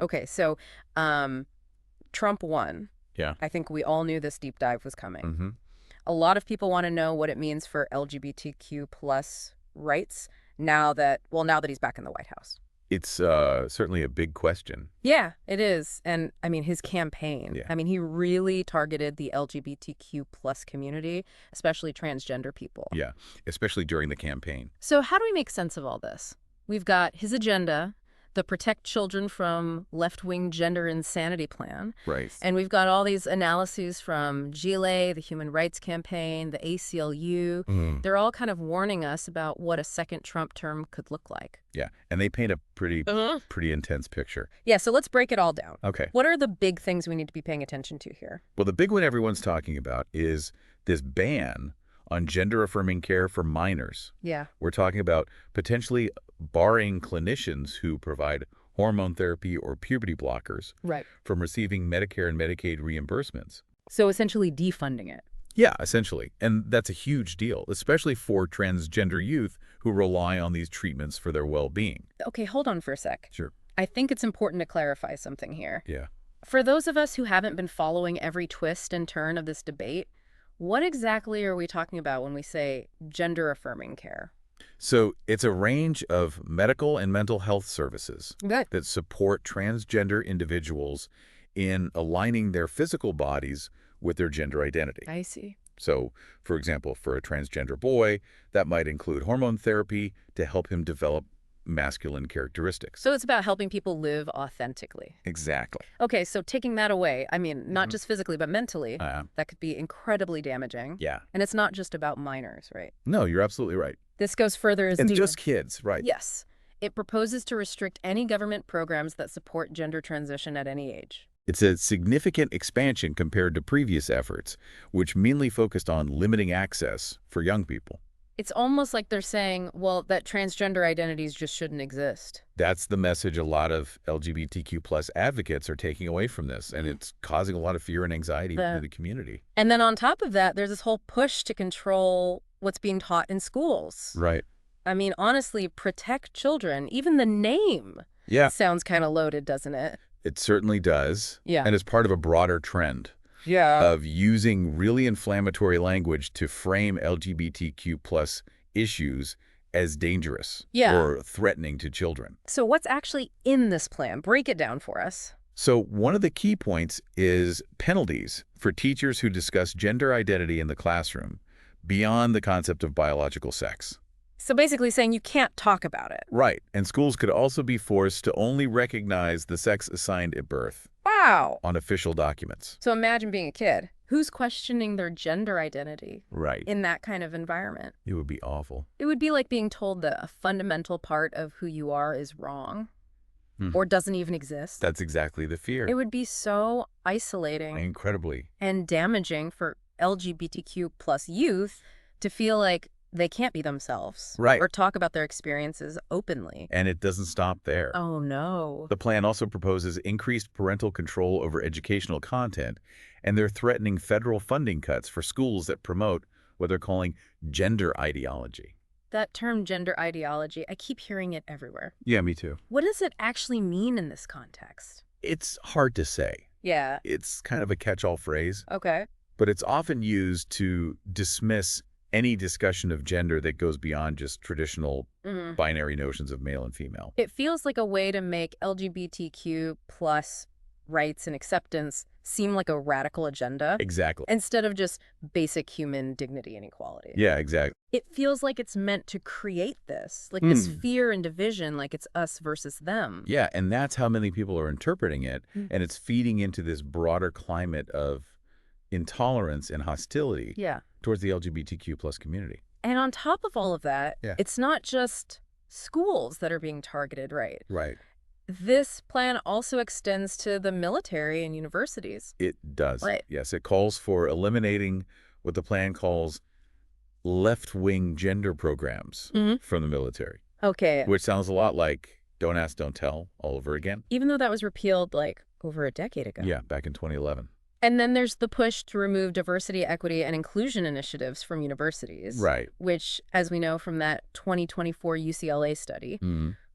Okay, so Trump won. Yeah. I think we all knew this deep dive was coming. Mm-hmm. A lot of people want to know what it means for LGBTQ plus rights now that he's back in the White House. It's certainly a big question. Yeah, it is. And I mean, his campaign, Yeah. I mean, he really targeted the LGBTQ plus community, especially transgender people. Yeah, especially during the campaign. So how do we make sense of all this? We've got his agenda, the Protect Children from Left-Wing Gender Insanity plan. Right. And we've got all these analyses from GLA, the Human Rights Campaign, the ACLU. Mm. They're all kind of warning us about what a second Trump term could look like. Yeah, and they paint a pretty intense picture. Yeah, so let's break it all down. Okay. What are the big things we need to be paying attention to here? Well, the big one everyone's talking about is this ban on gender-affirming care for minors. Yeah. We're talking about potentially barring clinicians who provide hormone therapy or puberty blockers Right. from receiving Medicare and Medicaid reimbursements. So essentially defunding it. Yeah, essentially. And that's a huge deal, especially for transgender youth who rely on these treatments for their well-being. Okay, hold on for a sec. Sure. I think it's important to clarify something here. Yeah. For those of us who haven't been following every twist and turn of this debate, what exactly are we talking about when we say gender-affirming care? So it's a range of medical and mental health services Good. that support transgender individuals in aligning their physical bodies with their gender identity. I see. So, for example, for a transgender boy, that might include hormone therapy to help him develop masculine characteristics. So it's about helping people live authentically. Exactly. Okay, so taking that away, I mean, not just physically, but mentally, that could be incredibly damaging. Yeah. And it's not just about minors, right? No, you're absolutely right. This goes further as And deep. just kids, right? Yes. It proposes to restrict any government programs that support gender transition at any age. It's a significant expansion compared to previous efforts, which mainly focused on limiting access for young people. It's almost like they're saying, well, that transgender identities just shouldn't exist. That's the message a lot of LGBTQ plus advocates are taking away from this, and it's causing a lot of fear and anxiety in the community. And then on top of that, there's this whole push to control what's being taught in schools. Right. I mean, honestly, protect children, even the name sounds kind of loaded, doesn't it? It certainly does. Yeah. And it's part of a broader trend of using really inflammatory language to frame LGBTQ plus issues as dangerous or threatening to children. So what's actually in this plan? Break it down for us. So one of the key points is penalties for teachers who discuss gender identity in the classroom beyond the concept of biological sex. So basically saying you can't talk about it. Right. And schools could also be forced to only recognize the sex assigned at birth. Wow. On official documents. So imagine being a kid. Who's questioning their gender identity Right. in that kind of environment? It would be awful. It would be like being told that a fundamental part of who you are is wrong or doesn't even exist. That's exactly the fear. It would be so isolating. Incredibly. And damaging for LGBTQ plus youth to feel like they can't be themselves. Right. Or talk about their experiences openly. And it doesn't stop there. Oh, no. The plan also proposes increased parental control over educational content, and they're threatening federal funding cuts for schools that promote what they're calling gender ideology. That term gender ideology, I keep hearing it everywhere. Yeah, me too. What does it actually mean in this context? It's hard to say. Yeah. It's kind of a catch-all phrase, Okay. but it's often used to dismiss any discussion of gender that goes beyond just traditional binary notions of male and female. It feels like a way to make LGBTQ plus rights and acceptance seem like a radical agenda. Exactly. Instead of just basic human dignity and equality. Yeah, exactly. It feels like it's meant to create this, like this fear and division, like it's us versus them. Yeah, and that's how many people are interpreting it, and it's feeding into this broader climate of intolerance and hostility towards the LGBTQ plus community. And on top of all of that, it's not just schools that are being targeted, right? Right. This plan also extends to the military and universities. It does. Right. Yes, it calls for eliminating what the plan calls left-wing gender programs from the military. Okay. Which sounds a lot like Don't Ask, Don't Tell all over again. Even though that was repealed like over a decade ago. Yeah, back in 2011. And then there's the push to remove diversity, equity, and inclusion initiatives from universities. Right. Which, as we know from that 2024 UCLA study,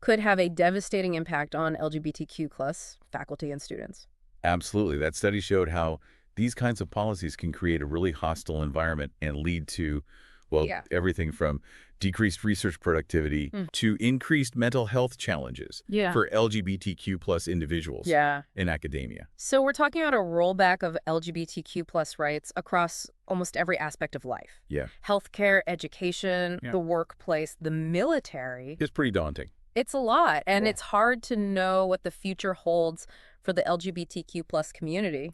could have a devastating impact on LGBTQ plus faculty and students. Absolutely. That study showed how these kinds of policies can create a really hostile environment and lead to, well, Yeah. everything from decreased research productivity to increased mental health challenges for LGBTQ plus individuals in academia. So we're talking about a rollback of LGBTQ plus rights across almost every aspect of life. Healthcare, education, the workplace, the military. It's pretty daunting. It's a lot, and it's hard to know what the future holds for the LGBTQ plus community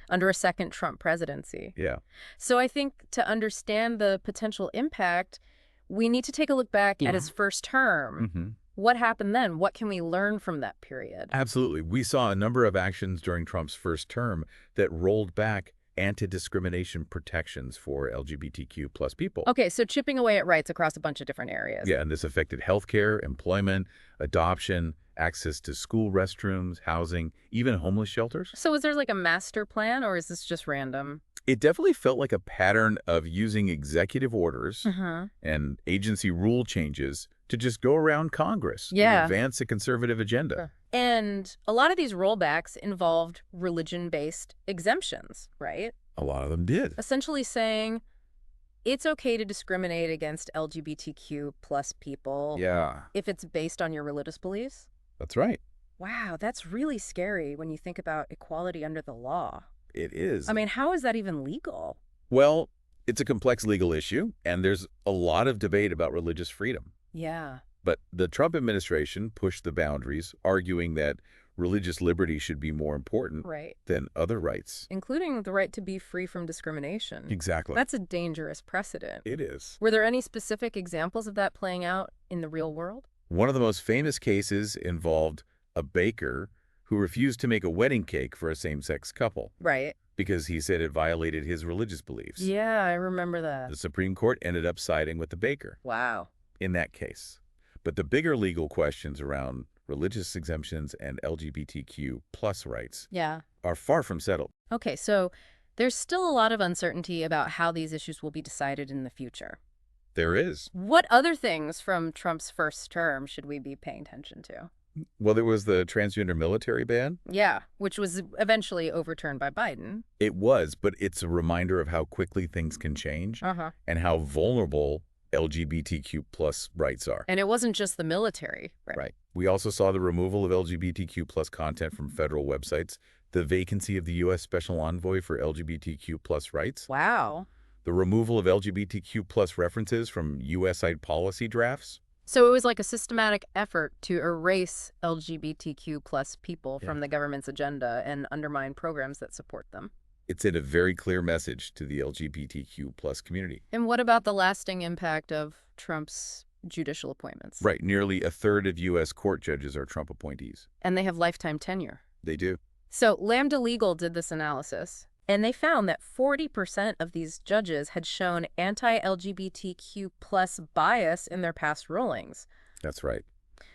under a second Trump presidency. So I think to understand the potential impact, we need to take a look back at his first term. What happened then? What can we learn from that period? Absolutely. We saw a number of actions during Trump's first term that rolled back anti-discrimination protections for LGBTQ plus people. Okay, so chipping away at rights across a bunch of different areas. Yeah, and this affected healthcare, employment, adoption, access to school restrooms, housing, even homeless shelters. So is there like a master plan, or is this just random? It definitely felt like a pattern of using executive orders and agency rule changes to just go around Congress and advance a conservative agenda. And a lot of these rollbacks involved religion-based exemptions, right? A lot of them did. Essentially saying it's okay to discriminate against LGBTQ plus people if it's based on your religious beliefs. That's right. Wow, that's really scary when you think about equality under the law. It is. I mean, how is that even legal? Well, it's a complex legal issue, and there's a lot of debate about religious freedom. But the Trump administration pushed the boundaries, arguing that religious liberty should be more important than other rights. Including the right to be free from discrimination. Exactly. That's a dangerous precedent. It is. Were there any specific examples of that playing out in the real world? One of the most famous cases involved a baker who refused to make a wedding cake for a same-sex couple. Because he said it violated his religious beliefs. Yeah, I remember that. The Supreme Court ended up siding with the baker. Wow. In that case. But the bigger legal questions around religious exemptions and LGBTQ plus rights are far from settled. Okay, so there's still a lot of uncertainty about how these issues will be decided in the future. There is. What other things from Trump's first term should we be paying attention to? Well, there was the transgender military ban. Yeah, which was eventually overturned by Biden. It was, but it's a reminder of how quickly things can change and how vulnerable LGBTQ plus rights are. And it wasn't just the military, right? We also saw the removal of LGBTQ plus content from federal websites, the vacancy of the U.S. Special Envoy for LGBTQ plus rights. Wow. The removal of LGBTQ plus references from U.S.-side policy drafts. So it was like a systematic effort to erase LGBTQ plus people from the government's agenda and undermine programs that support them. It sent a very clear message to the LGBTQ plus community. And what about the lasting impact of Trump's judicial appointments? Right. Nearly a third of U.S. court judges are Trump appointees. And they have lifetime tenure. They do. So Lambda Legal did this analysis, and they found that 40% of these judges had shown anti-LGBTQ plus bias in their past rulings. That's right.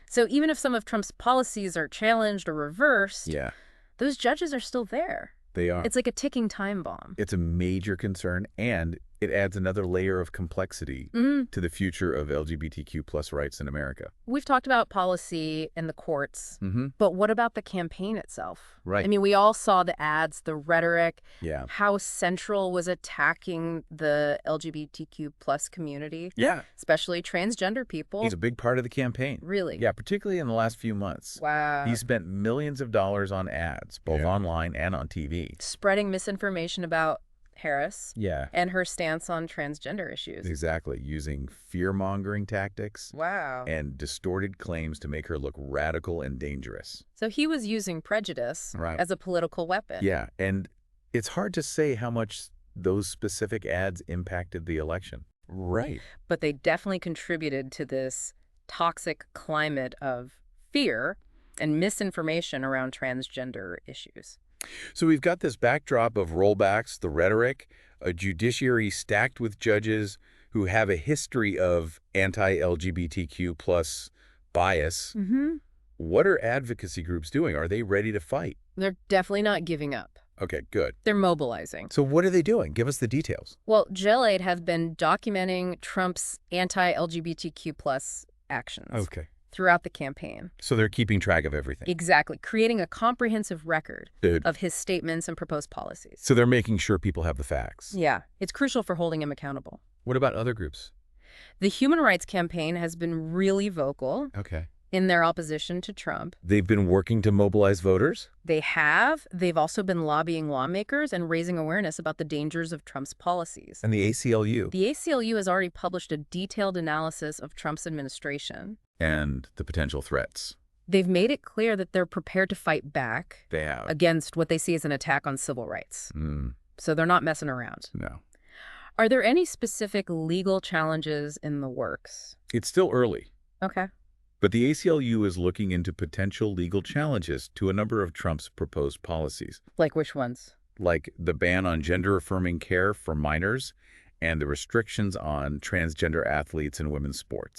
So even if some of Trump's policies are challenged or reversed, those judges are still there. They are. It's like a ticking time bomb. It's a major concern, and it adds another layer of complexity to the future of LGBTQ plus rights in America. We've talked about policy and the courts, but what about the campaign itself? Right. I mean, we all saw the ads, the rhetoric, Yeah. how Central was attacking the LGBTQ plus community. Yeah. Especially transgender people. He's a big part of the campaign. Really? Yeah, particularly in the last few months. Wow. He spent millions of dollars on ads, both online and on TV. Spreading misinformation about Harris Yeah. and her stance on transgender issues. Exactly. Using fear-mongering tactics Wow. and distorted claims to make her look radical and dangerous. So he was using prejudice as a political weapon. Yeah, and it's hard to say how much those specific ads impacted the election. Right. But they definitely contributed to this toxic climate of fear and misinformation around transgender issues. So we've got this backdrop of rollbacks, the rhetoric, a judiciary stacked with judges who have a history of anti-LGBTQ plus bias. What are advocacy groups doing? Are they ready to fight? They're definitely not giving up. Okay, good. They're mobilizing. So what are they doing? Give us the details. Well, Jail Aid have been documenting Trump's anti-LGBTQ plus actions. Okay. throughout the campaign. So they're keeping track of everything. Exactly, creating a comprehensive record Good. of his statements and proposed policies. So they're making sure people have the facts. Yeah, it's crucial for holding him accountable. What about other groups? The Human Rights Campaign has been really vocal in their opposition to Trump. They've been working to mobilize voters? They have. They've also been lobbying lawmakers and raising awareness about the dangers of Trump's policies. And the ACLU? The ACLU has already published a detailed analysis of Trump's administration. And the potential threats. They've made it clear that they're prepared to fight back against what they see as an attack on civil rights. So they're not messing around. No. Are there any specific legal challenges in the works? It's still early. Okay. But the ACLU is looking into potential legal challenges to a number of Trump's proposed policies. Like which ones? Like the ban on gender-affirming care for minors and the restrictions on transgender athletes in women's sports.